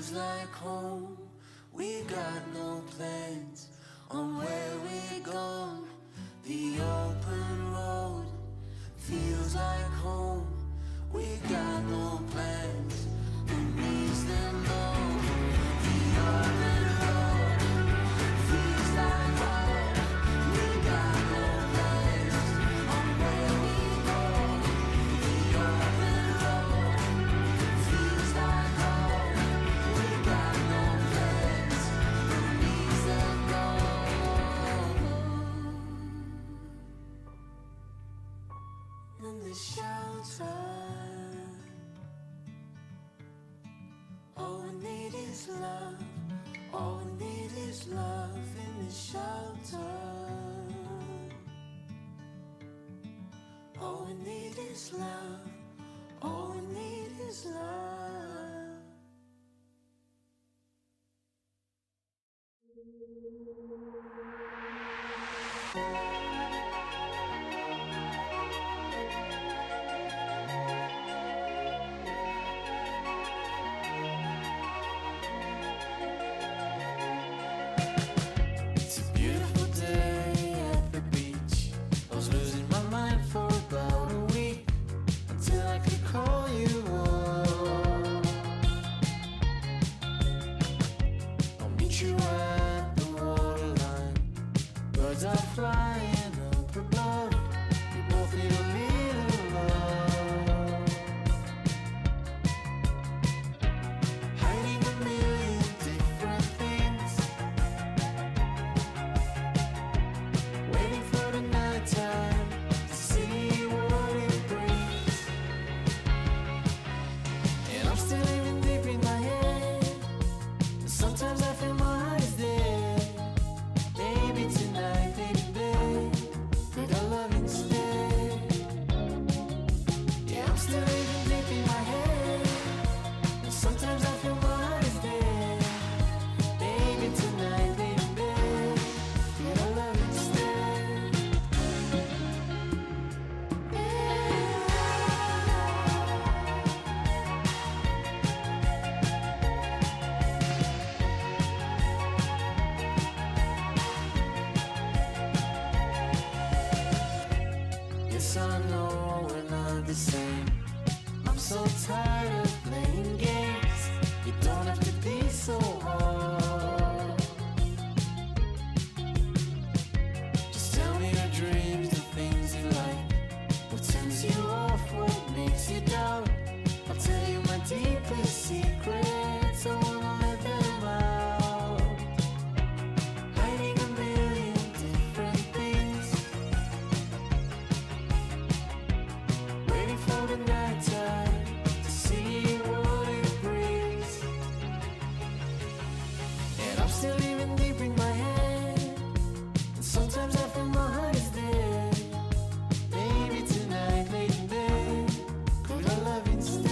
feels like home. We got no plans on where we're going. The open road feels like home. We got no plans. Who needs them all? The open road feels like home. We got no plans on where we go. The open road feels like home. We got no plans. Who needs them all? In the shelter, all we need is love. All we need is love in the shelter. All we need is love. All we need is love. It's a beautiful day at the beach. I was losing my mind for about a week until I could call you up. I'll meet you at the waterline. Birds are flying up above. We both need a little love. Hiding a million different things, waiting for the night time to see what it brings. And I'm still living deep in my head. Sometimes I feel my heart is dead. Maybe tonight, baby, babe, could I love instead? Yeah, I'm still living deep in my head. Sometimes I feel my heart is dead. Baby, tonight, baby, babe, could I love instead? Yes, I know we're not the same. I'm so tired of playing games. You don't have to be so hard. Just tell me your dreams, the things you like. What turns you off, what makes you doubt. I'll tell you my deepest secrets. I wanna let them out. Hiding a million different things, waiting for the night time to see what it brings. And I'm still living deep in my head. And sometimes I feel my heart is dead. Maybe tonight, late in bed, could I love instead?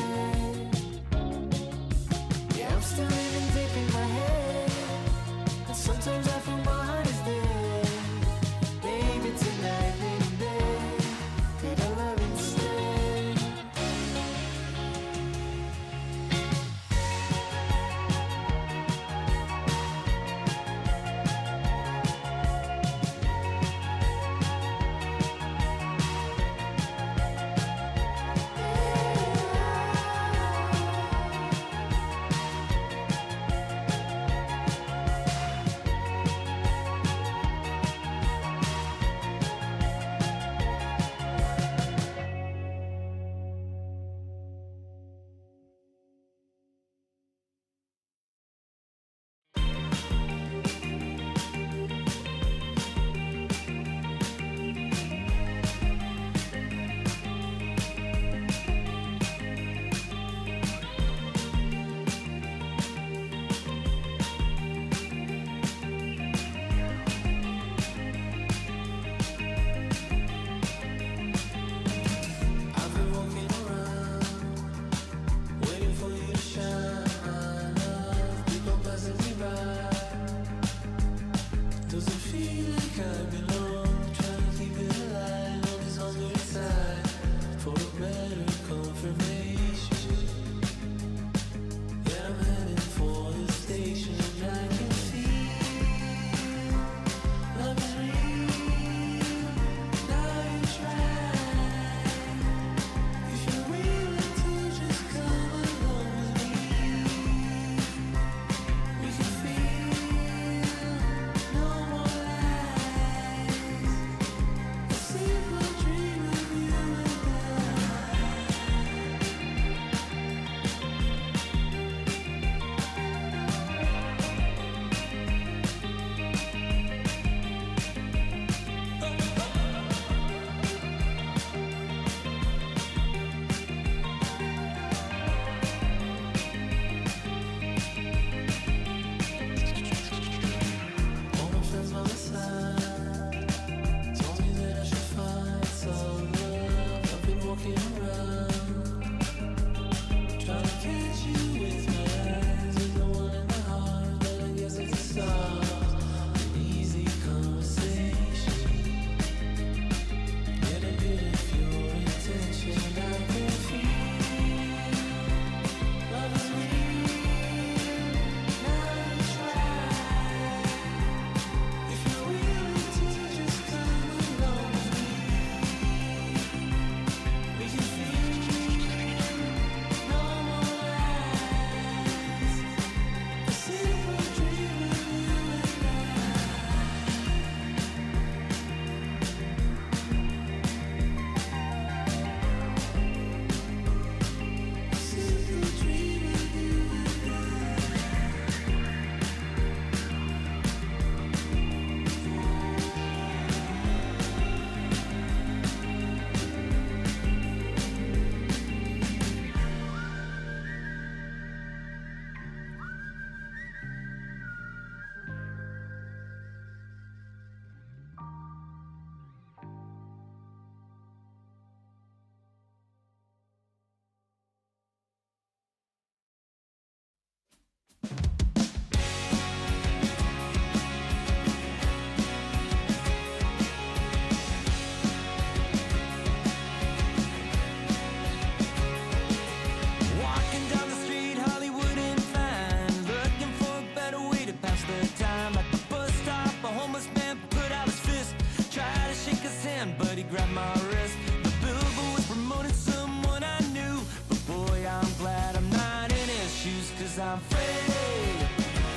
'cause I'm free.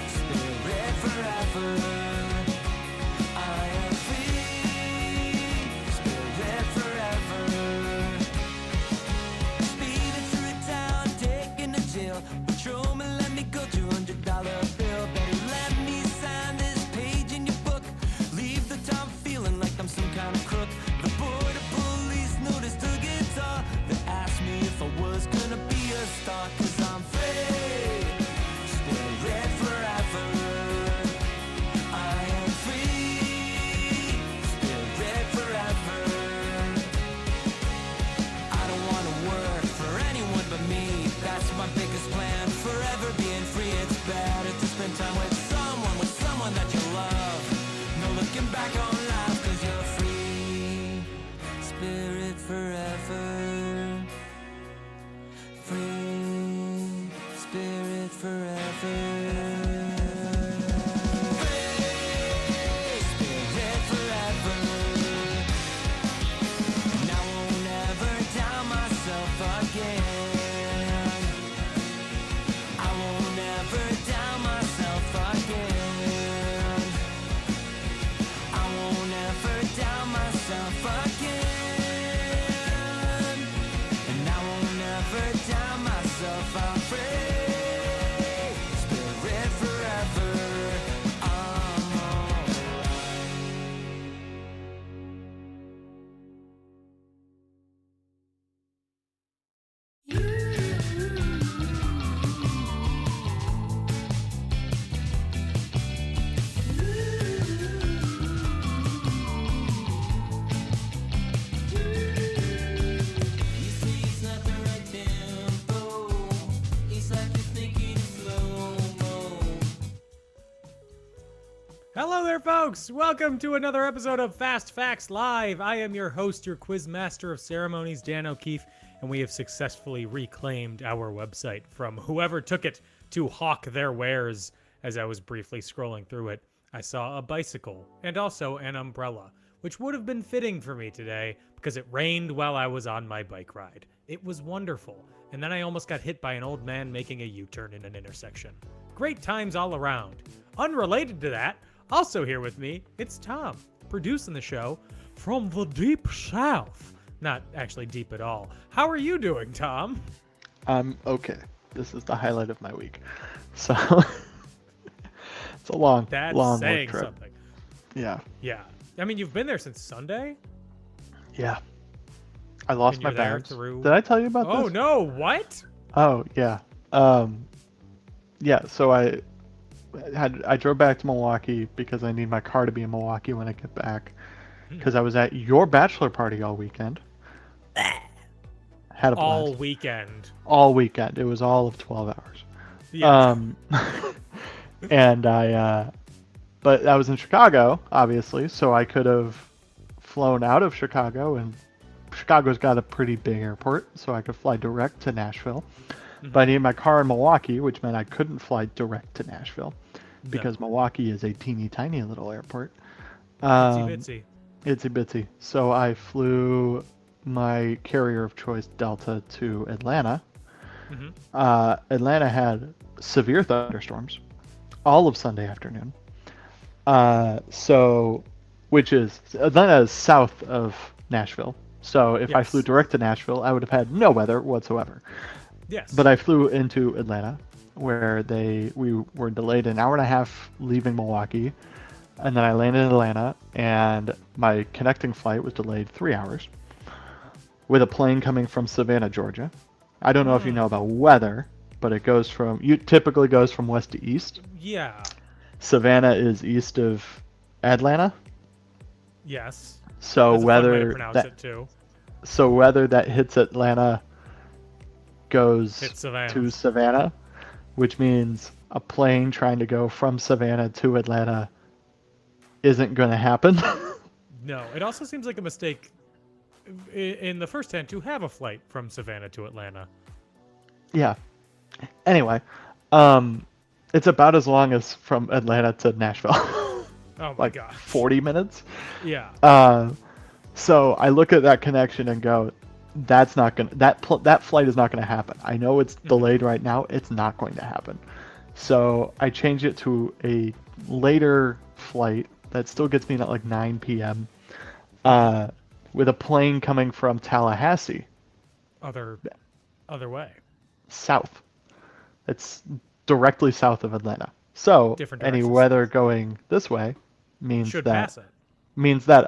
Spirit forever. I am free. Spirit forever. Speeding through town, taking to jail. Patrolman let me go, $200 bill. Better let me sign this page in your book. Leave the town feeling like I'm some kind of crook. The border police noticed the guitar. They asked me if I was gonna be a star. 'Cause I'm free. Spirit forever. I am free. Spirit forever. I don't wanna work for anyone but me. That's my biggest plan. Forever being free. It's better to spend time with someone that you love. No looking back on life 'cause you're free. Spirit forever. Free. Spirit forever. Free. Spirit forever. And I won't ever doubt myself again. I won't ever doubt myself again. I won't ever doubt myself again. And I won't ever doubt myself. I'm free. Spirit forever. I'm alright. You say it's not the right tempo. It's like you're thinking slow-mo. Hello there, folks! Welcome to another episode of Fast Facts Live. I am your host, your quiz master of ceremonies, Dan O'Keefe, and we have successfully reclaimed our website from whoever took it to hawk their wares. As I was briefly scrolling through it, I saw a bicycle and also an umbrella, which would have been fitting for me today because it rained while I was on my bike ride. It was wonderful, and then I almost got hit by an old man making a U-turn in an intersection. Great times all around. Unrelated to that, also here with me, it's Tom, producing the show from the deep south. Not actually deep at all. How are you doing, Tom? I'm okay. This is the highlight of my week. So it's a long, That's long saying work trip. something. Yeah, Yeah. I mean, you've been there since Sunday? yeah. I lost And my you're there balance. through- Did I tell you about Oh, this? no. What? Oh, yeah. Yeah. So I drove back to Milwaukee because I need my car to be in Milwaukee when I get back. Because I was at your bachelor party all weekend. Had a All blast. weekend. All weekend. It was all of 12 hours. Yeah. And but I was in Chicago, obviously, so I could have flown out of Chicago, and Chicago's got a pretty big airport, so I could fly direct to Nashville. But I needed my car in Milwaukee, which meant I couldn't fly direct to Nashville because Milwaukee is a teeny tiny little airport. Itsy Itsy bitsy. So I flew my carrier of choice, Delta, to Atlanta. bitsy. Atlanta had severe thunderstorms all of Sunday afternoon. Which is Atlanta is south of Nashville. So if I Yes. flew direct to Nashville, I would have had no weather whatsoever. Yes. But I flew into Atlanta, where we were delayed an hour and a half leaving Milwaukee, and then I landed in Atlanta, and my connecting flight was delayed 3 hours, with a plane coming from Savannah, Georgia. I don't know if you know about weather, but it typically goes from west to east. Yeah. Savannah is east of Atlanta, Yes. so That's a fun way to weather pronounce that it, too. weather that hits Atlanta goes Hits Savannah. to Savannah, which means a plane trying to go from Savannah to Atlanta isn't going to happen. No, it also seems like a mistake in the first hand to have a flight from Savannah to Atlanta. Yeah. Anyway, it's about as long as from Atlanta to Nashville. Oh my Like god. 40 minutes. Yeah. So I look at that connection and go, that's not gonna that flight is not gonna happen. I know it's delayed right now. It's not going to happen. So I changed it to a later flight that still gets me at like 9 p.m. With a plane coming from Tallahassee Other way. south. It's directly south of Atlanta. So Different any directions. weather going this way means Should that pass it.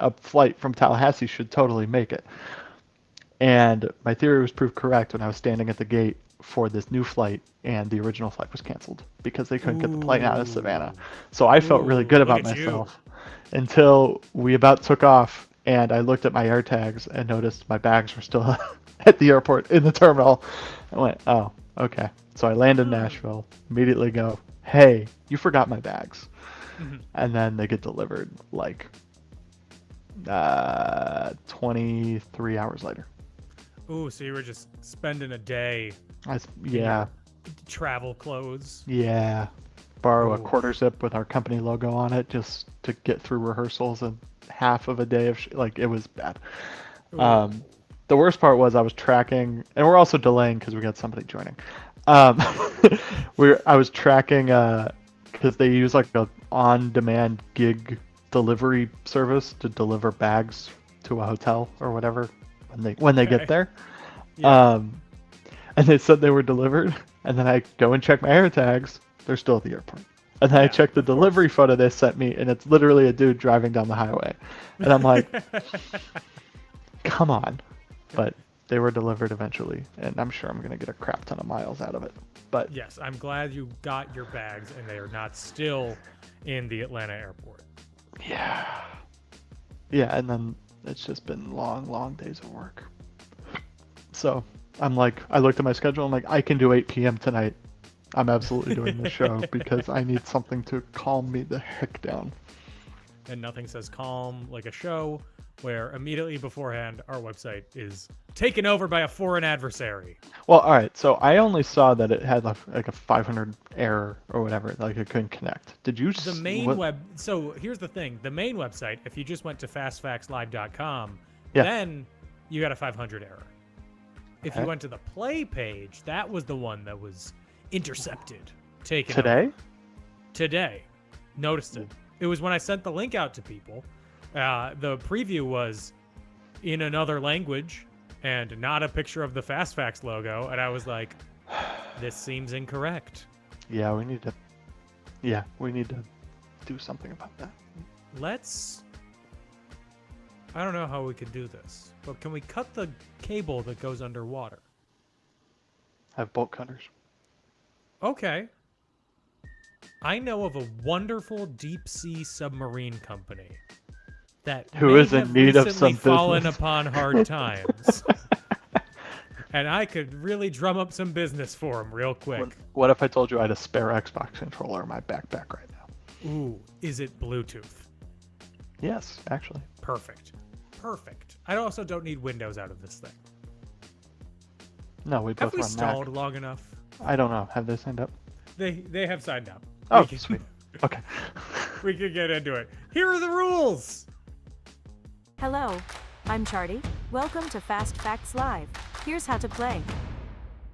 a flight from Tallahassee should totally make it. And my theory was proved correct when I was standing at the gate for this new flight, and the original flight was canceled because they couldn't get the plane out of Savannah. So I felt really good Ooh, about look at you. myself until we about took off, and I looked at my air tags and noticed my bags were still at the airport in the terminal. I went, oh, okay. So I land in Nashville, immediately go, hey, you forgot my bags. And then they get delivered like 23 hours later. Ooh, so you were just spending a day Yeah, travel clothes. yeah. Borrow a Ooh. quarter zip with our company logo on it just to get through rehearsals and half of a day of like it was bad. Ooh. The worst part was I was tracking, and we're also delaying because we got somebody joining. I was tracking because they use like a on-demand gig delivery service to deliver bags to a hotel or whatever when they Okay. get there. Yeah. And they said they were delivered, and then I go and check my air tags. They're still at the airport. And then I Yeah, check the delivery photo they sent me, and it's literally a dude driving down the highway. And I'm like, come on. But they were delivered eventually, and I'm sure I'm going to get a crap ton of miles out of it. But Yes, I'm glad you got your bags and they are not still in the Atlanta airport. yeah. Yeah, and then it's just been long, long days of work. So I'm like, I looked at my schedule, I'm like, I can do 8 p.m. tonight. I'm absolutely doing the show because I need something to calm me the heck down. And nothing says calm like a show where immediately beforehand our website is taken over by a foreign adversary. Well, all right. So I only saw that it had like a 500 error or whatever, like it couldn't connect. Did you? The main So here's the thing: the main website. If you just went to fastfactslive.com, Yeah. then you got a 500 error. If you Okay. went to the play page, that was the one that was intercepted. Taken Today? over. Today, noticed it. It was when I sent the link out to people. The preview was in another language and not a picture of the Fast Facts logo, and I was like, "This seems incorrect." Yeah, we need to. Yeah, we need to do something about that. I don't know how we could do this, but can we cut the cable that goes underwater? Have bolt cutters. Okay. I know of a wonderful deep sea submarine company that Who may is in have need of recently some fallen business. upon hard times. And I could really drum up some business for them real quick. What if I told you I had a spare Xbox controller in my backpack right now? Ooh, is it Bluetooth? Yes, actually. Perfect. Perfect. I also don't need Windows out of this thing. No, we Have both we run stalled Mac. long enough? I don't know. Have they signed up? They have signed up. Oh, We can- sweet. Okay. We can get into it. Here are the rules. Hello, I'm Charty. Welcome to Fast Facts Live. Here's how to play.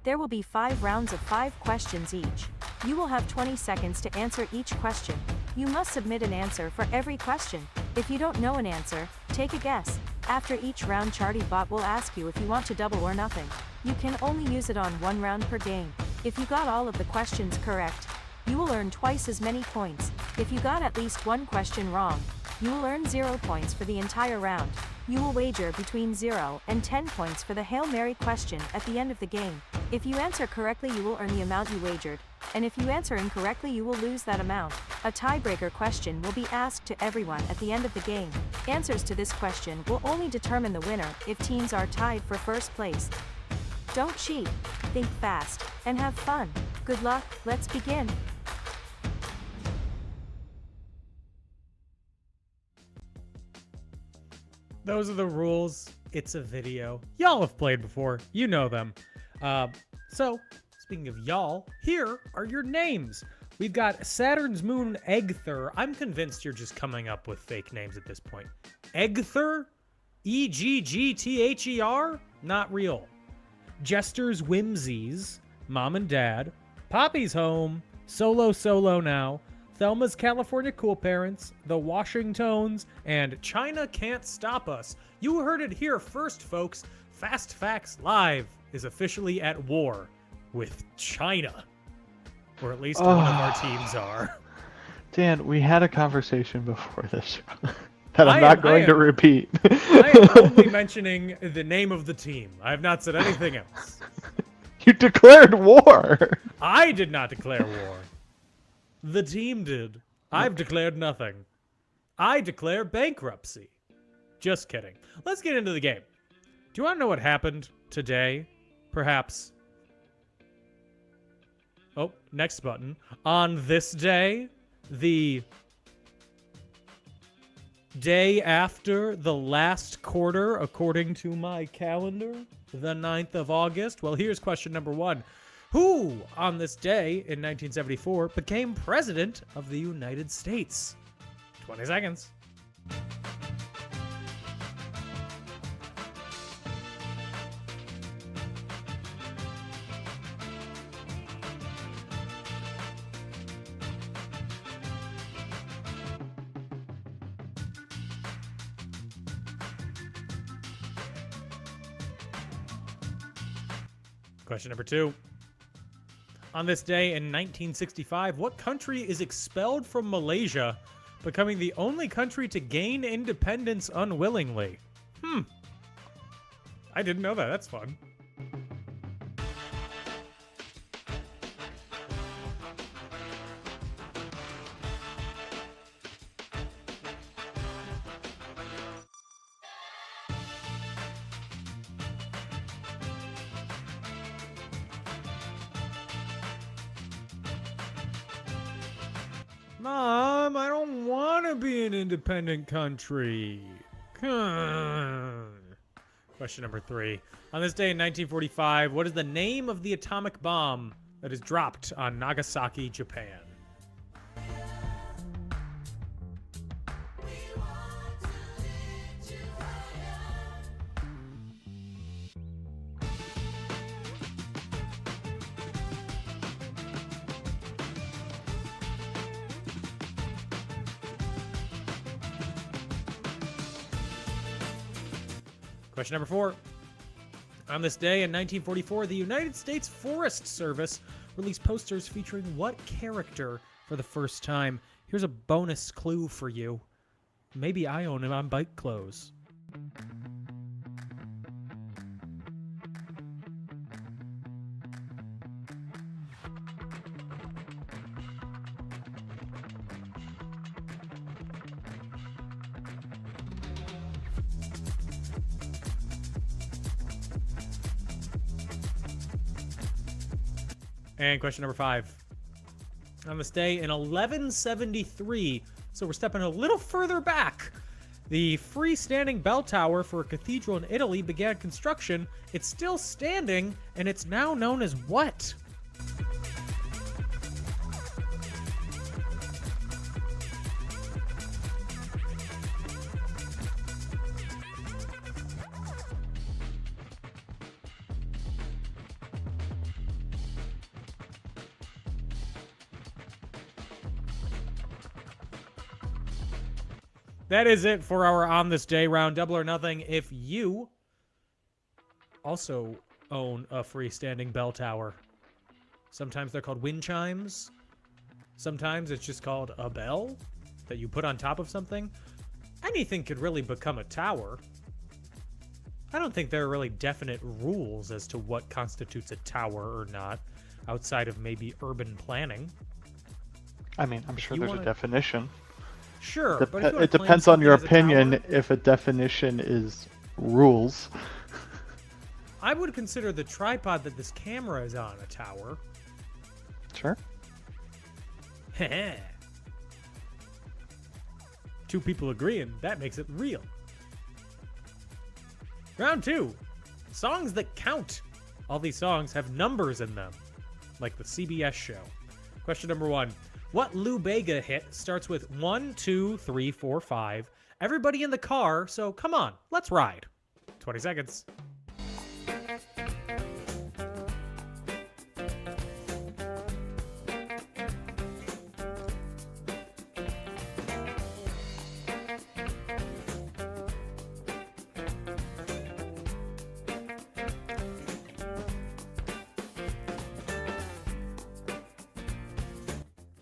There will be 5 rounds of 5 questions each. You will have 20 seconds to answer each question. You must submit an answer for every question. If you don't know an answer, take a guess. After each round, Charty Bot will ask you if you want to double or nothing. You can only use it on 1 round per game. If you got all of the questions correct, you will earn twice as many points. If you got at least 1 question wrong, you will earn 0 points for the entire round. You will wager between 0 and 10 points for the Hail Mary question at the end of the game. If you answer correctly, you will earn the amount you wagered, and if you answer incorrectly, you will lose that amount. A tiebreaker question will be asked to everyone at the end of the game. Answers to this question will only determine the winner if teams are tied for first place. Don't cheat, think fast, and have fun. Good luck, let's begin. Those are the rules. It's a video. Y'all have played before. You know them. So, speaking of y'all, here are your names. We've got Saturn's Moon Egther. I'm convinced you're just coming up with fake names at this point. Egther? Eggther? not real. Jester's Whimsies, Mom and Dad, Poppy's Home, Solo Now, Thelma's California Cool Parents, The Washingtons, and China Can't Stop Us. You heard it here first, folks. Fast Facts Live is officially at war with China. Or at least one of our teams are. Dan, we had a conversation before this show that I'm I not am- going I to am- repeat. I am only mentioning the name of the team. I have not said anything else. You declared war. I did not declare war. The team did. I've declared nothing. I declare bankruptcy. Just kidding. Let's get into the game. Do you want to know what happened today? Perhaps. Oh, next button. On this day, the day after the last quarter, according to my calendar, the 9th of August. Well, here's question number 1. Who, on this day in 1974, became president of the United States? 20 seconds. Question number 2. On this day in 1965, what country is expelled from Malaysia, becoming the only country to gain independence unwillingly? I didn't know that. That's fun. Mom, I don't want to be an independent country. Question number 3. On this day in 1945, what is the name of the atomic bomb that is dropped on Nagasaki, Japan? Question number 4. On this day in 1944, the United States Forest Service released posters featuring what character for the first time? Here's a bonus clue for you. Maybe I own him on bike clothes. And question number 5. On this day in 1173, so we're stepping a little further back, the freestanding bell tower for a cathedral in Italy began construction. It's still standing, and it's now known as what? That is it for our On This Day round. Double or nothing. If you also own a freestanding bell tower, sometimes they're called wind chimes. Sometimes it's just called a bell that you put on top of something. Anything could really become a tower. I don't think there are really definite rules as to what constitutes a tower or not, outside of maybe urban planning. I mean, I'm sure You there's wanna- a definition. Sure, but if you wanna It claim depends on your something as a opinion tower, if a definition is rules. I would consider the tripod that this camera is on a tower. Sure. Two people agreeing, that makes it real. Round 2. Songs that count. All these songs have numbers in them, like the CBS show. Question number 1. What Lou Bega hit starts with 1, 2, 3, 4, 5? Everybody in the car, so come on, let's ride. 20 seconds.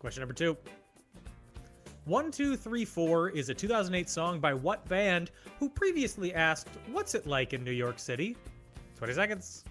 Question number 2. 1234 is a 2008 song by what band who previously asked, "What's it like in New York City?" 20 seconds.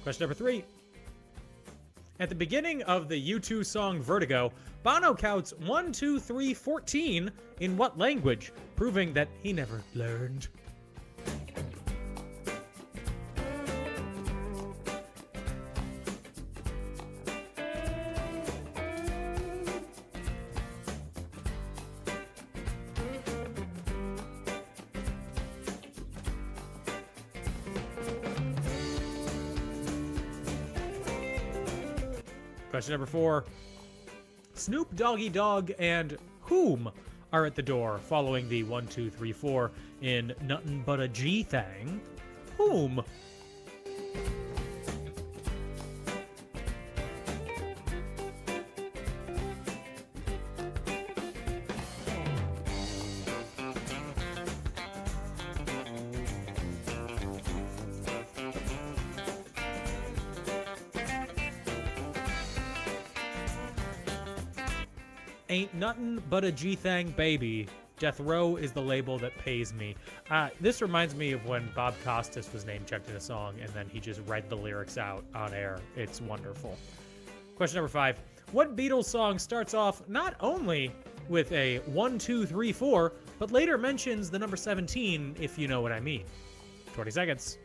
Question number 3. At the beginning of the U2 song Vertigo, Bono counts 1, 2, 3, 14 in what language, proving that he never learned? Question number 4. Snoop Doggy Dogg and whom are at the door following the 1, 2, 3, 4 in Nuttin' But a G Thang? Whom? Ain't Nuttin' But a G-Thang Baby. Death Row is the label that pays me. This reminds me of when Bob Costas was name-checked in a song and then he just read the lyrics out on air. It's wonderful. Question number 5. What Beatles song starts off not only with a 1, 2, 3, 4, but later mentions the number 17, if you know what I mean? 20 seconds.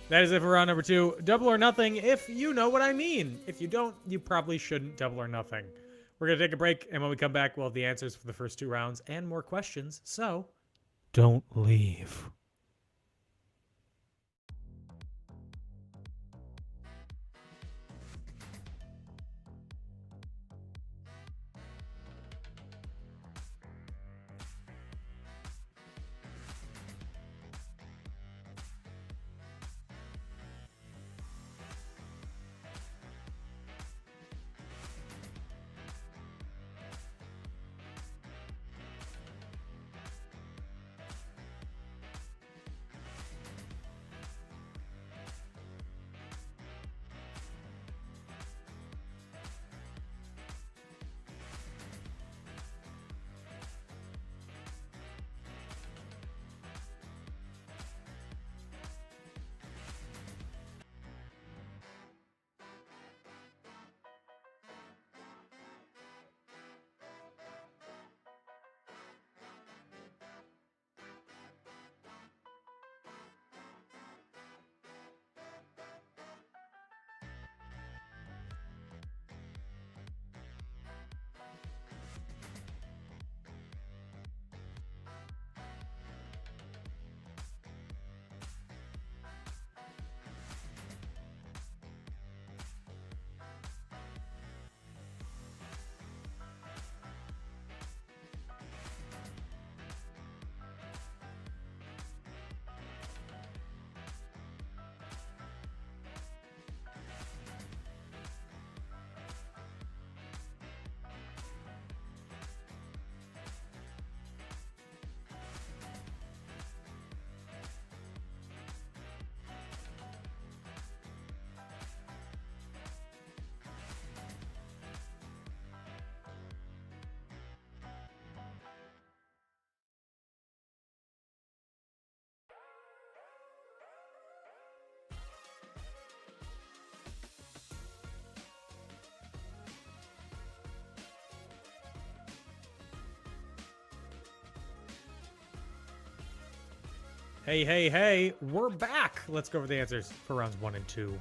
That is it for round number 2. Double or nothing if you know what I mean. If you don't, you probably shouldn't double or nothing. We're going to take a break, and when we come back, we'll have the answers for the first 2 rounds and more questions, so don't leave. Hey, hey, hey, we're back. Let's go over the answers for rounds 1 and 2.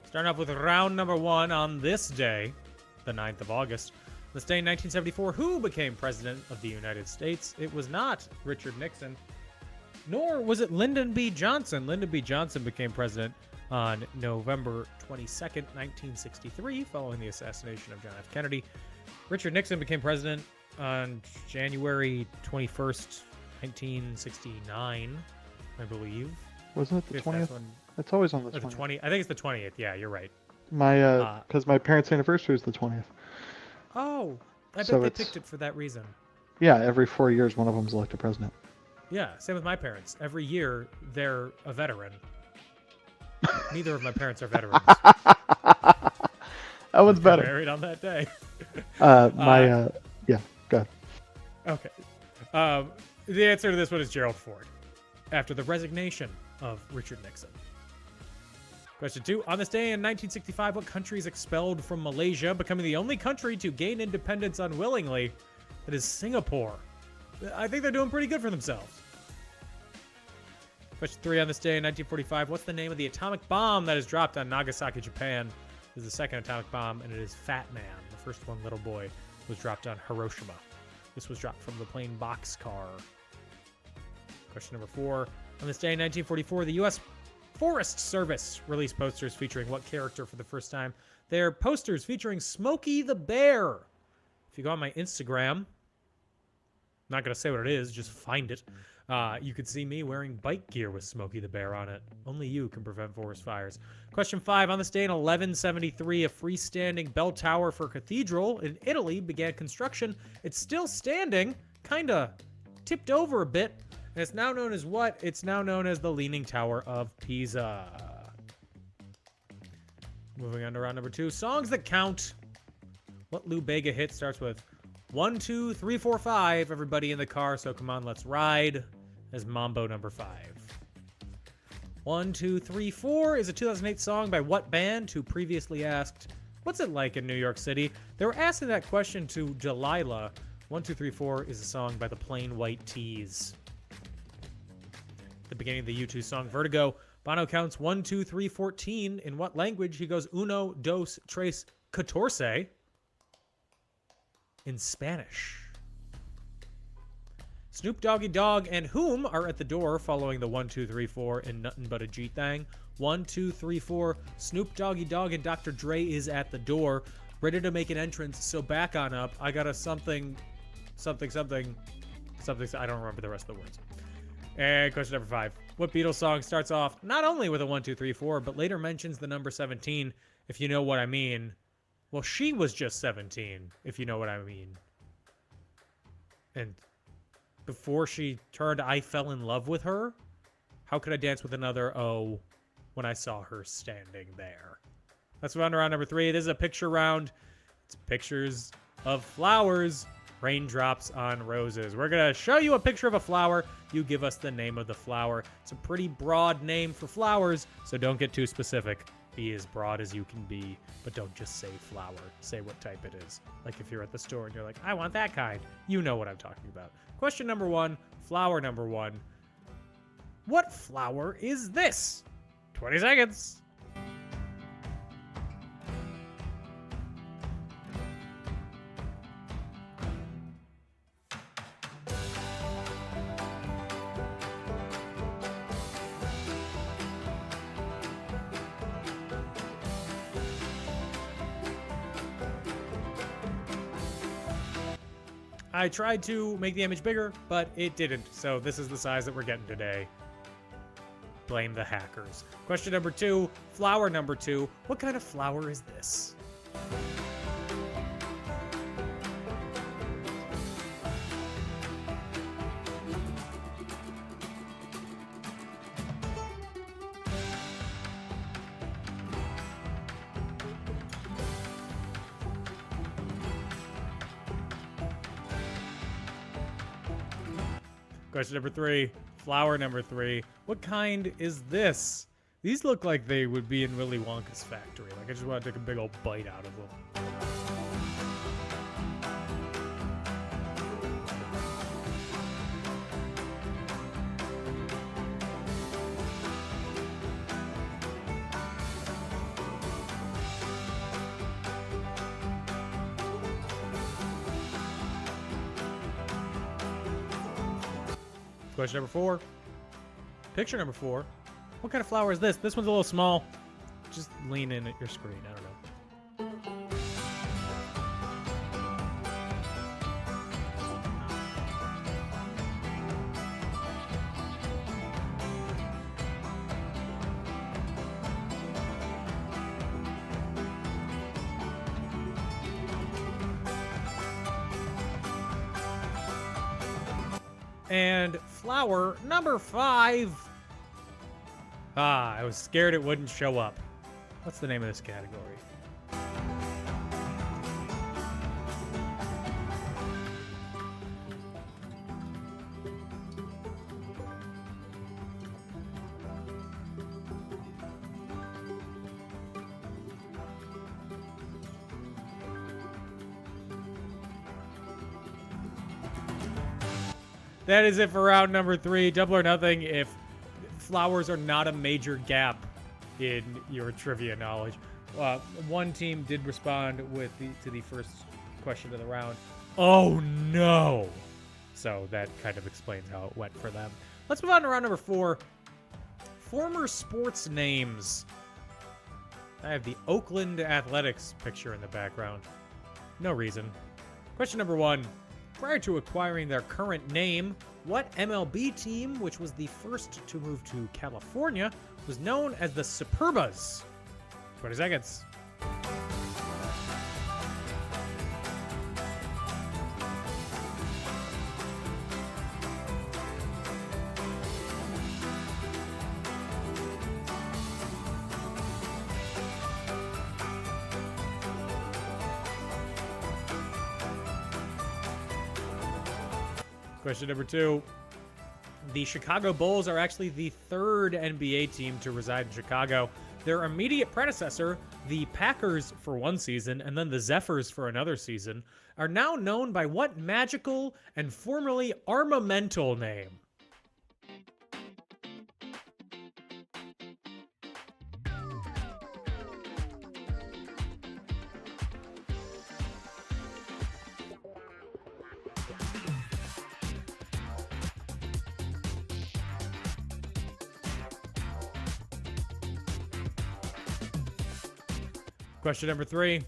Starting off with round number 1 on this day, the 9th of August. This day in 1974, who became president of the United States? It was not Richard Nixon, nor was it Lyndon B. Johnson. Lyndon B. Johnson became president on November 22nd, 1963, following the assassination of John F. Kennedy. Richard Nixon became president on January 21st, 1969, I believe. Wasn't it the If that's 20th? when- It's always on the or the 20th. 20th. I think it's the 20th. Yeah, you're right. Because my parents' anniversary is the 20th. Oh, I bet So they it's- picked it for that reason. Yeah, every 4 years, one of them's elected president. Yeah, same with my parents. Every year, they're a veteran. Neither of my parents are veterans. That one's They're better. married on that day. Yeah, go ahead. Okay. The answer to this one is Gerald Ford, after the resignation of Richard Nixon. Question 2. On this day in 1965, what country is expelled from Malaysia, becoming the only country to gain independence unwillingly? That is Singapore. I think they're doing pretty good for themselves. Question 3. On this day in 1945, what's the name of the atomic bomb that is dropped on Nagasaki, Japan? This is the second atomic bomb, and it is Fat Man. The first one, Little Boy, was dropped on Hiroshima. This was dropped from the plane Boxcar. Question number 4. On this day in 1944, the U.S. Forest Service released posters featuring what character for the first time? They're posters featuring Smokey the Bear. If you go on my Instagram, I'm not going to say what it is, just find it. You could see me wearing bike gear with Smokey the Bear on it. Only you can prevent forest fires. Question 5. On this day in 1173, a freestanding bell tower for a cathedral in Italy began construction. It's still standing, kind of tipped over a bit. And it's now known as what? It's now known as the Leaning Tower of Pisa. Moving on to round number 2. Songs that count. What Lou Bega hit starts with 1, 2, 3, 4, 5. Everybody in the car, so come on, let's ride. As Mambo number 5. 1, 2, 3, 4 is a 2008 song by what band? Who previously asked, what's it like in New York City? They were asking that question to Delilah. 1, 2, 3, 4 is a song by the Plain White Tees. The beginning of the U2 song Vertigo, Bono counts 1, 2, 3, 14. In what language? He goes uno, dos, tres, catorce. In Spanish. Snoop Doggy Dogg and Whom are at the door following the 1, 2, 3, 4 in Nuttin' But a G-Thang. 1, 2, 3, 4. Snoop Doggy Dogg and Dr. Dre is at the door, ready to make an entrance. So back on up. I got a something. I don't remember the rest of the words. And question number 5. What Beatles song starts off not only with a 1, 2, 3, 4, but later mentions the number 17, if you know what I mean. Well, she was just 17, if you know what I mean. And before she turned I Fell in Love with Her, how could I dance with another O when I saw her standing there? That's round number 3. This is a picture round. It's pictures of flowers. Raindrops on roses. We're going to show you a picture of a flower. You give us the name of the flower. It's a pretty broad name for flowers, so don't get too specific. Be as broad as you can be, but don't just say flower. Say what type it is. Like if you're at the store and you're like, I want that kind. You know what I'm talking about. Question number 1, flower number 1. What flower is this? 20 seconds. I tried to make the image bigger, but it didn't. So this is the size that we're getting today. Blame the hackers. Question number 2, flower number 2. What kind of flower is this? Question number 3, flower number 3. What kind is this? These look like they would be in Willy Wonka's factory. Like I just want to take a big old bite out of them. Question number 4. Picture number 4. What kind of flower is this? This one's a little small. Just lean in at your screen. I don't know. And flower number 5. I was scared it wouldn't show up. What's the name of this category? That is it for round number 3. Double or nothing if flowers are not a major gap in your trivia knowledge. One team did respond to the first question of the round. Oh no! So that kind of explains how it went for them. Let's move on to round number 4. Former sports names. I have the Oakland Athletics picture in the background. No reason. Question number 1. Prior to acquiring their current name, what MLB team, which was the first to move to California, was known as the Superbas? 20 seconds. Question number 2. The Chicago Bulls are actually the 3rd NBA team to reside in Chicago. Their immediate predecessor, the Packers for one season and then the Zephyrs for another season, are now known by what magical and formerly armamental name? Question number 3.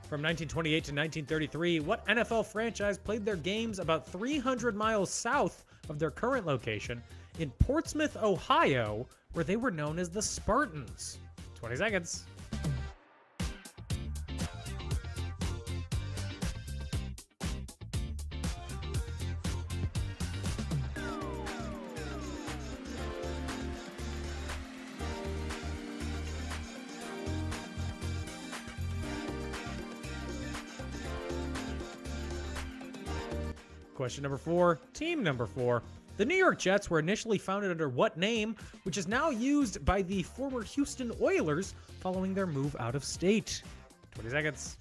From 1928 to 1933, what NFL franchise played their games about 300 miles south of their current location in Portsmouth, Ohio, where they were known as the Spartans? 20 seconds. Question number 4, team number 4. The New York Jets were initially founded under what name, which is now used by the former Houston Oilers following their move out of state? 20 seconds.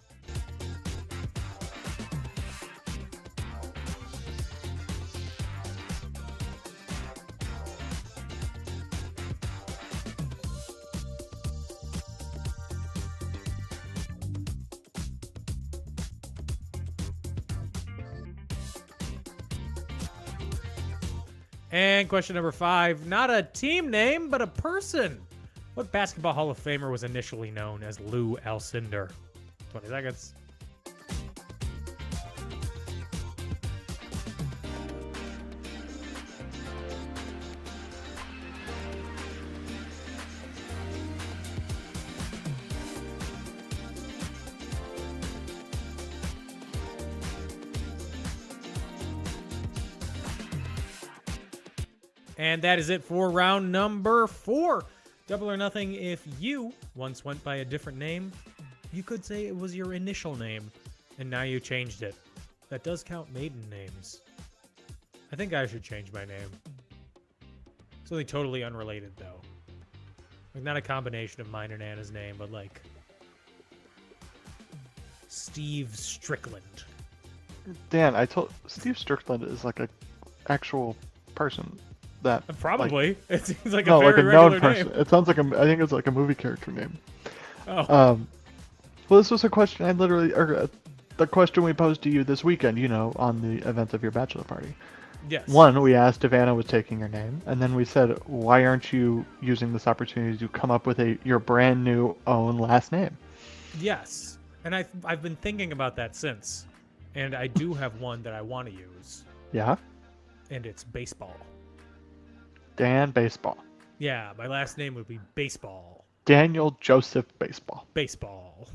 And question number 5, not a team name, but a person. What basketball Hall of Famer was initially known as Lou Alcindor? 20 seconds. And that is it for round number 4. Double or nothing, if you once went by a different name, you could say it was your initial name, and now you changed it. That does count maiden names. I think I should change my name. Something totally unrelated, though. Like, not a combination of mine and Anna's name, but like Steve Strickland. Dan, Steve Strickland is like a actual person. That probably like, it seems like no, a very like a known regular person. name. It sounds like I think it's like a movie character name. Oh. Well, this was a question the question we posed to you this weekend. On the event of your bachelor party. Yes. One, we asked if Anna was taking your name, and then we said, why aren't you using this opportunity to come up with your brand new own last name? Yes. And I've been thinking about that since. And I do have one that I want to use. Yeah? And it's baseball. Dan Baseball. Yeah, my last name would be Baseball. Daniel Joseph Baseball. Baseball.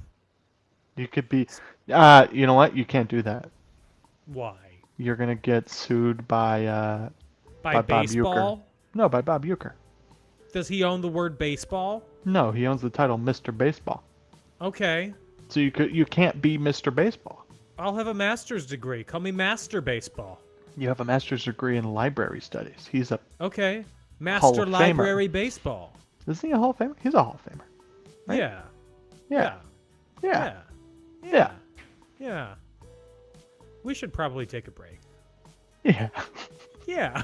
You could be... you know what? You can't do that. Why? You're going to get sued by By Bob baseball? Uecker. No, by Bob Uecker. Does he own the word baseball? No, he owns the title Mr. Baseball. Okay. So you can't be Mr. Baseball. I'll have a master's degree. Call me Master Baseball. You have a master's degree in library studies. He's a... Okay. Hall Master of Famer. Library Baseball. Isn't he a Hall of Famer? He's a Hall of Famer. Right? Yeah. Yeah. Yeah. Yeah. Yeah. Yeah. We should probably take a break. Yeah. Yeah.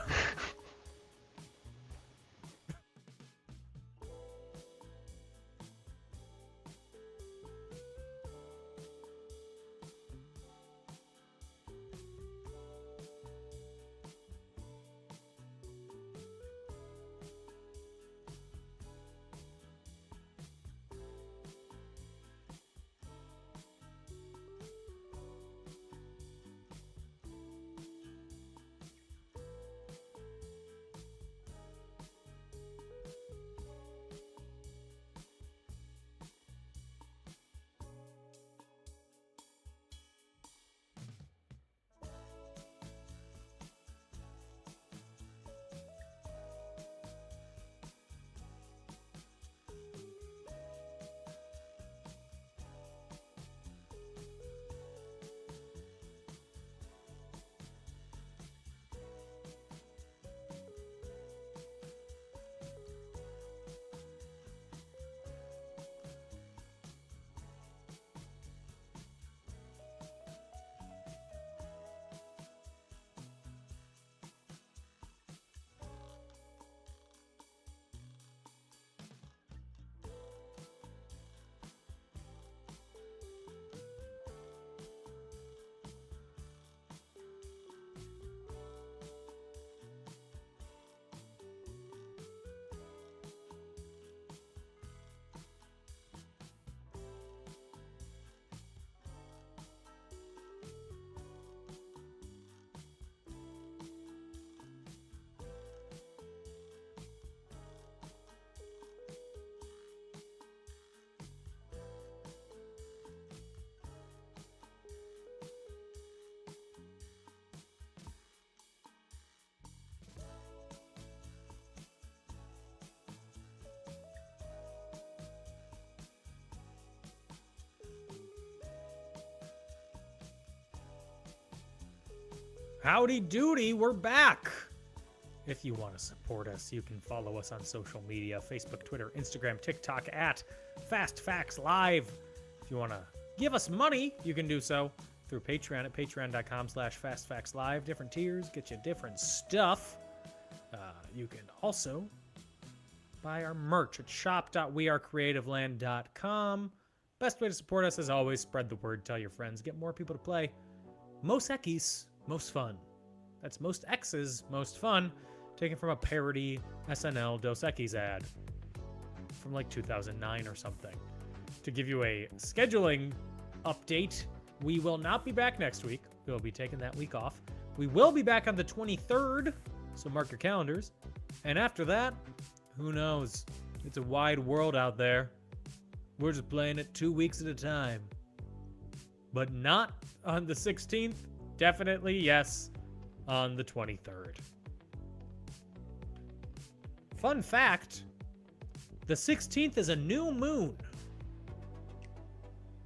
Howdy doody, we're back. If you want to support us, you can follow us on social media, Facebook, Twitter, Instagram, TikTok at Fast Facts Live. If you want to give us money, you can do so through Patreon at patreon.com/fastfactslive. Different tiers get you different stuff. You can also buy our merch at shop.wearecreativeland.com. Best way to support us, as always, spread the word, tell your friends, get more people to play. Most Eckies, most fun. That's most X's, most fun, taken from a parody SNL Dos Equis ad from like 2009 or something. To give you a scheduling update, we will not be back next week. We'll be taking that week off. We will be back on the 23rd, so mark your calendars. And after that, who knows? It's a wide world out there. We're just playing it 2 weeks at a time. But not on the 16th. Definitely, yes, on the 23rd. Fun fact, the 16th is a new moon.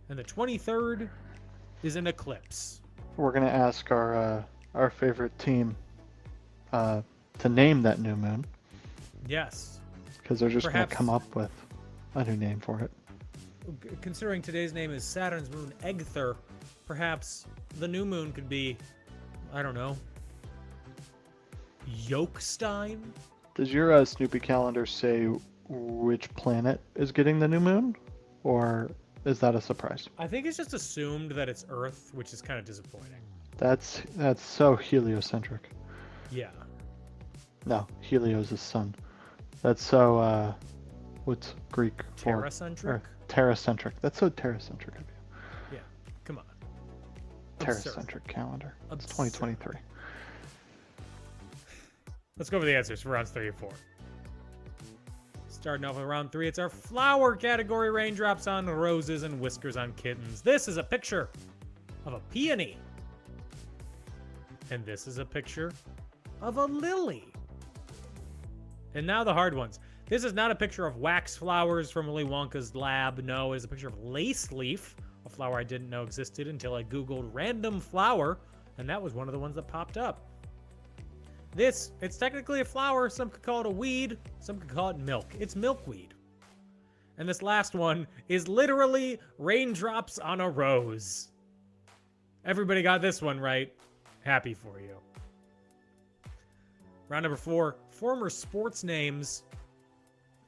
And the 23rd is an eclipse. We're gonna ask our favorite team to name that new moon, Yes. because they're just Perhaps- gonna come up with a new name for it. Considering today's name is Saturn's moon Egther, perhaps the new moon could be, I don't know, Yolkstein? Does your Snoopy calendar say which planet is getting the new moon, or is that a surprise? I think it's just assumed that it's Earth, which is kind of disappointing. That's so heliocentric. Yeah. No, Helios is sun. That's so, what's Greek for? Terracentric? Or terracentric. That's so terracentric of you. Yeah. Come on. Absurd. Terracentric calendar. It's Absurd. 2023. Let's go over the answers for rounds 3 and 4. Starting off with round 3, it's our flower category. Raindrops on roses and whiskers on kittens. This is a picture of a peony. And this is a picture of a lily. And now the hard ones. This is not a picture of wax flowers from Willy Wonka's lab. No, it is a picture of lace leaf, a flower I didn't know existed until I Googled random flower, and that was one of the ones that popped up. It's technically a flower. Some could call it a weed. Some could call it milk. It's milkweed. And this last one is literally raindrops on a rose. Everybody got this one right. Happy for you. Round number 4, former sports names.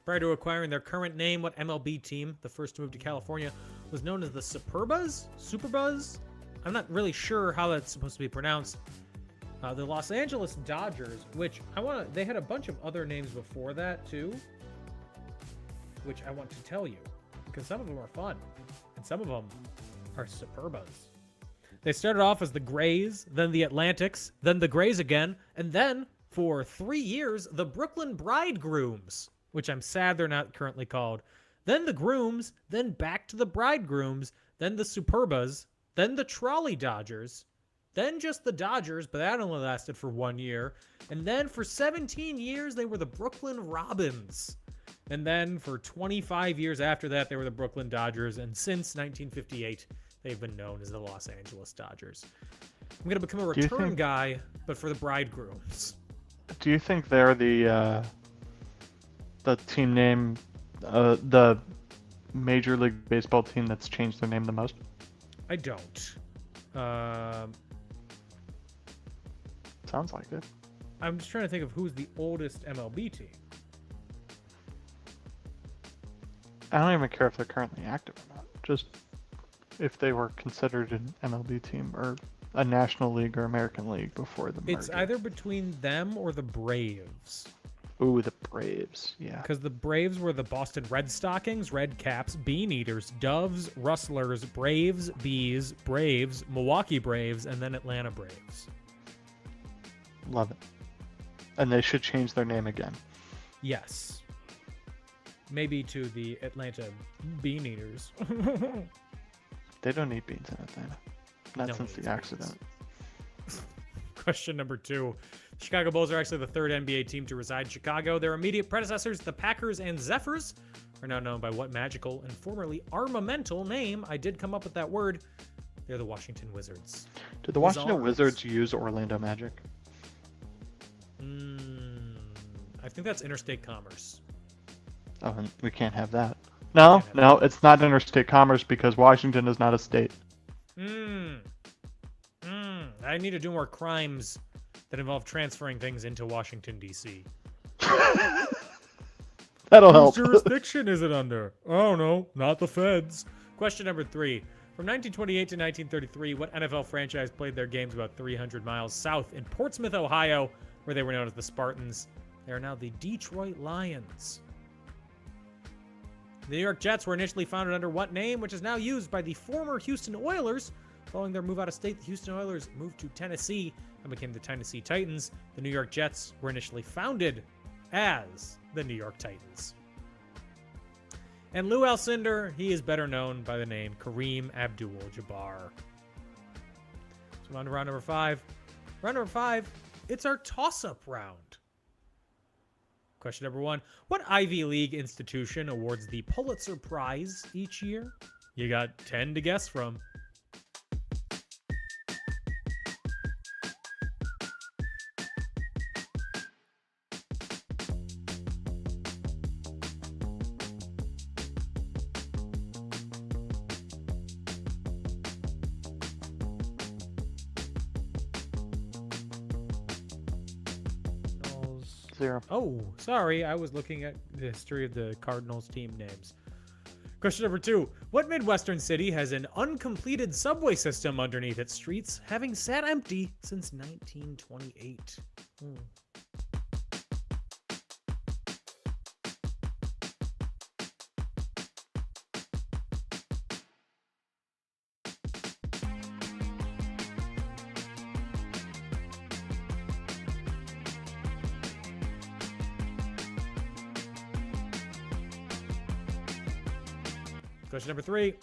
Prior to acquiring their current name, what MLB team, the first to move to California, was known as the Superbuzz? Superbuzz? I'm not really sure how that's supposed to be pronounced. The Los Angeles Dodgers, which they had a bunch of other names before that too, which I want to tell you, because some of them are fun, and some of them are Superbuzz. They started off as the Grays, then the Atlantics, then the Grays again, and then, for 3 years, the Brooklyn Bridegrooms, which I'm sad they're not currently called, then the Grooms, then back to the Bridegrooms, then the Superbuzz, then the Trolley Dodgers, then just the Dodgers, but that only lasted for 1 year. And then for 17 years, they were the Brooklyn Robins. And then for 25 years after that, they were the Brooklyn Dodgers. And since 1958, they've been known as the Los Angeles Dodgers. I'm going to become a return guy, but for the Bridegrooms. Do you think they're the team name, the Major League Baseball team that's changed their name the most? I don't. Sounds like it. I'm just trying to think of who's the oldest MLB team. I don't even care if they're currently active or not. Just if they were considered an MLB team or a National League or American League before the merger. It's either between them or the Braves. Ooh, the Braves. Yeah. Because the Braves were the Boston Red Stockings, Red Caps, Bean Eaters, Doves, Rustlers, Braves, Bees, Braves, Milwaukee Braves, and then Atlanta Braves. Love it. And they should change their name again. Yes. Maybe to the Atlanta Bean Eaters. They don't eat beans in Atlanta. Not No since one eats the accident. Question number 2. Chicago Bulls are actually the third NBA team to reside in Chicago. Their immediate predecessors, the Packers and Zephyrs, are now known by what magical and formerly armamental name? I did come up with that word. They're the Washington Wizards. Did the Washington Wizards use Orlando Magic? I think that's interstate commerce. Oh, and we can't have that. No, no, it's not interstate commerce because Washington is not a state. I need to do more crimes that involve transferring things into Washington, D.C. That'll help. Whose jurisdiction is it under? Oh, no, not the feds. Question number 3. From 1928 to 1933, what NFL franchise played their games about 300 miles south in Portsmouth, Ohio, where they were known as the Spartans? They are now the Detroit Lions. The New York Jets were initially founded under what name, which is now used by the former Houston Oilers? Following their move out of state, the Houston Oilers moved to Tennessee and became the Tennessee Titans. The New York Jets were initially founded as the New York Titans. And Lou Alcindor, he is better known by the name Kareem Abdul-Jabbar. So on to round number 5. Round number 5, it's our toss-up round. Question number 1. What Ivy League institution awards the Pulitzer Prize each year? You got 10 to guess from. Zero. Oh, sorry. I was looking at the history of the Cardinals team names. Question number 2. What Midwestern city has an uncompleted subway system underneath its streets, having sat empty since 1928? Question number 3.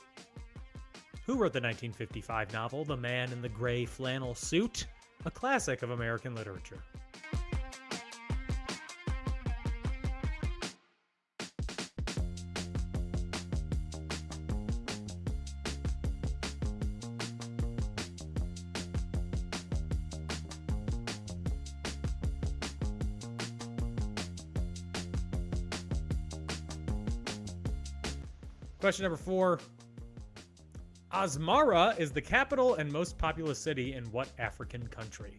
Who wrote the 1955 novel The Man in the Gray Flannel Suit, a classic of American literature? Question number 4. Asmara is the capital and most populous city in what African country?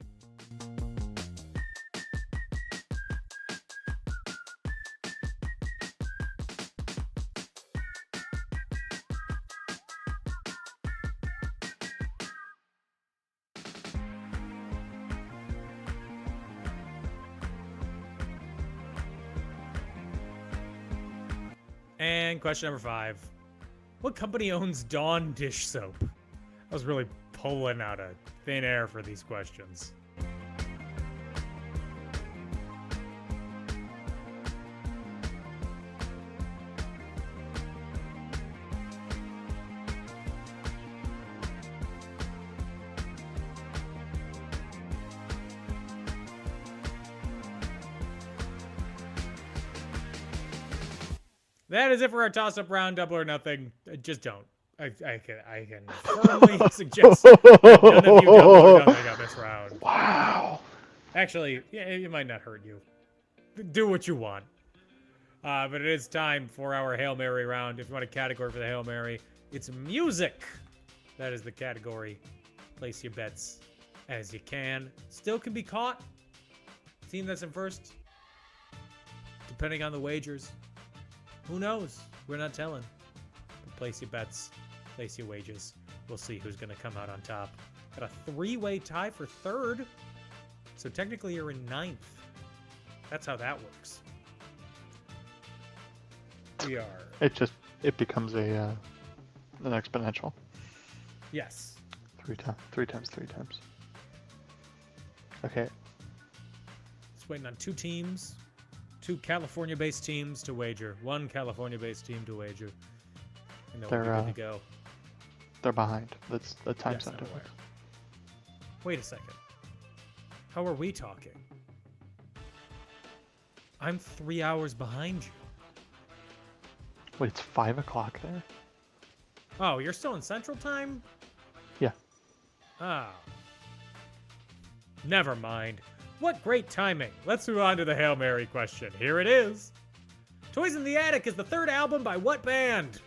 And question number 5. What company owns Dawn dish soap? I was really pulling out of thin air for these questions. That is it for our toss-up round, double or nothing. Just don't. I can firmly suggest none of you double or nothing on this round. Wow. Actually, yeah, it might not hurt you. Do what you want. But it is time for our Hail Mary round. If you want a category for the Hail Mary, it's music. That is the category. Place your bets as you can. Still can be caught. Team that's in first, depending on the wagers. Who knows? We're not telling. But place your bets. Place your wages. We'll see who's going to come out on top. Got a 3-way tie for third. So technically you're in 9th. That's how that works. We are. It becomes an exponential. Yes. 3 times. Okay. Just waiting on 2 teams. 2 California-based teams to wager. 1 California-based team to wager. And then we'll be good to go. They're behind. That's the time Yes, I'm zone. aware. Wait a second. How are we talking? I'm 3 hours behind you. Wait, it's 5 o'clock there? Oh, you're still in Central Time? Yeah. Oh. Never mind. What great timing. Let's move on to the Hail Mary question. Here it is. Toys in the Attic is the 3rd album by what band?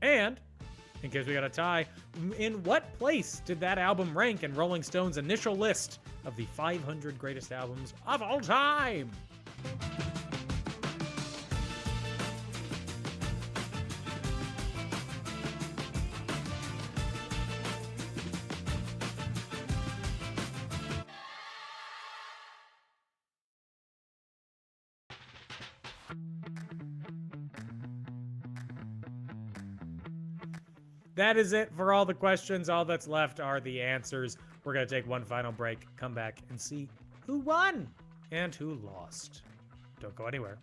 And, in case we got a tie, in what place did that album rank in Rolling Stone's initial list of the 500 greatest albums of all time? That is it for all the questions. All that's left are the answers. We're going to take one final break, come back, and see who won and who lost. Don't go anywhere.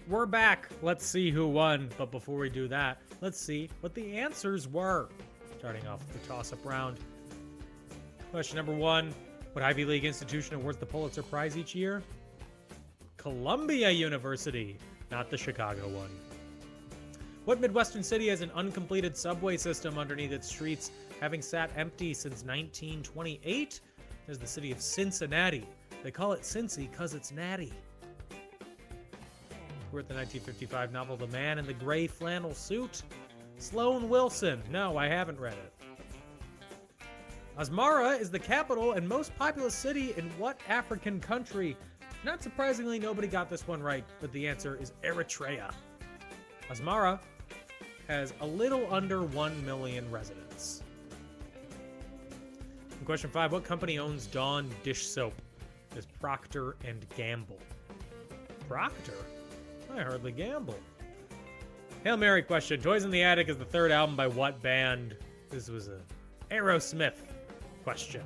we're back. Let's see who won. But before we do that, let's see what the answers were. Starting off with the toss-up round. Question number 1. What Ivy League institution awards the Pulitzer Prize each year? Columbia University, not the Chicago one. What Midwestern city has an uncompleted subway system underneath its streets, having sat empty since 1928? There's the city of Cincinnati. They call it Cincy because it's natty. We're at the 1955 novel The Man in the Gray Flannel Suit. Sloan Wilson. No, I haven't read it. Asmara is the capital and most populous city in what African country? Not surprisingly, nobody got this one right, but the answer is Eritrea. Asmara has a little under 1 million residents. In question 5, what company owns Dawn dish soap? It's Procter & Gamble. Procter? I hardly gamble. Hail Mary question. Toys in the Attic is the 3rd album by what band? This was a Aerosmith question.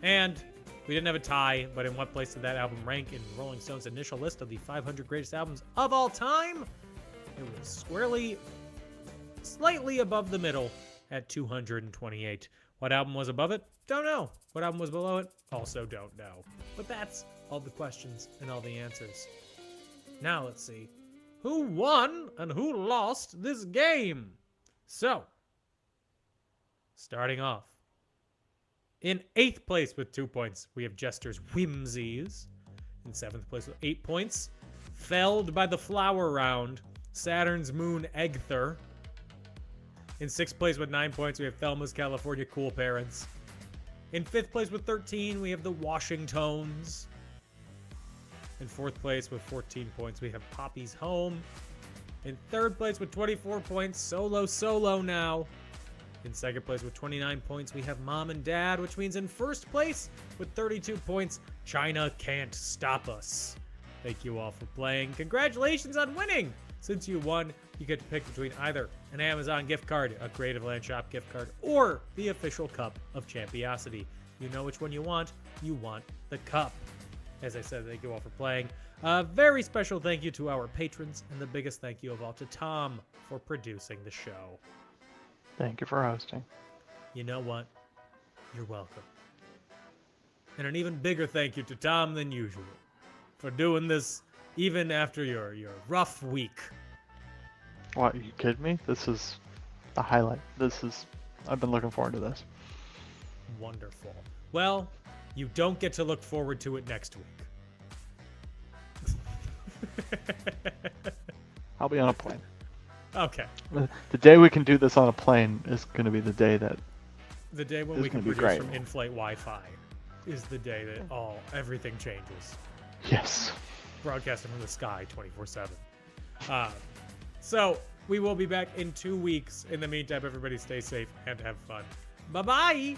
And we didn't have a tie, but in what place did that album rank in Rolling Stone's initial list of the 500 greatest albums of all time? It was squarely, slightly above the middle at 228. What album was above it? Don't know. What album was below it? Also don't know. But that's all the questions and all the answers. Now let's see who won and who lost this game. So, starting off, in 8th place with 2 points, we have Jester's Whimsies. In 7th place with 8 points, felled by the flower round, Saturn's Moon Egther. In 6th place with 9 points, we have Thelma's California Cool Parents. In 5th place with 13, we have the Washingtons. In 4th place with 14 points, we have Poppy's Home. In 3rd place with 24 points, Solo now. In 2nd place with 29 points, we have Mom and Dad, which means in 1st place with 32 points, China Can't Stop Us. Thank you all for playing. Congratulations on winning! Since you won, you get to pick between either an Amazon gift card, a Creative Land Shop gift card, or the official Cup of Champiosity. You know which one you want. You want the cup. As I said, thank you all for playing. A very special thank you to our patrons, and the biggest thank you of all to Tom for producing the show. Thank you for hosting. You know what? You're welcome. And an even bigger thank you to Tom than usual for doing this even after your rough week. What, are you kidding me? This is the highlight. I've been looking forward to this. Wonderful. Well, you don't get to look forward to it next week. I'll be on a plane. Okay. The day we can do this on a plane is going to be the day that... The day when This we is can gonna be produce great. from in-flight Wi-Fi is the day that everything changes. Yes. Broadcasting from the sky 24/7. So we will be back in 2 weeks. In the meantime, everybody stay safe and have fun. Bye-bye.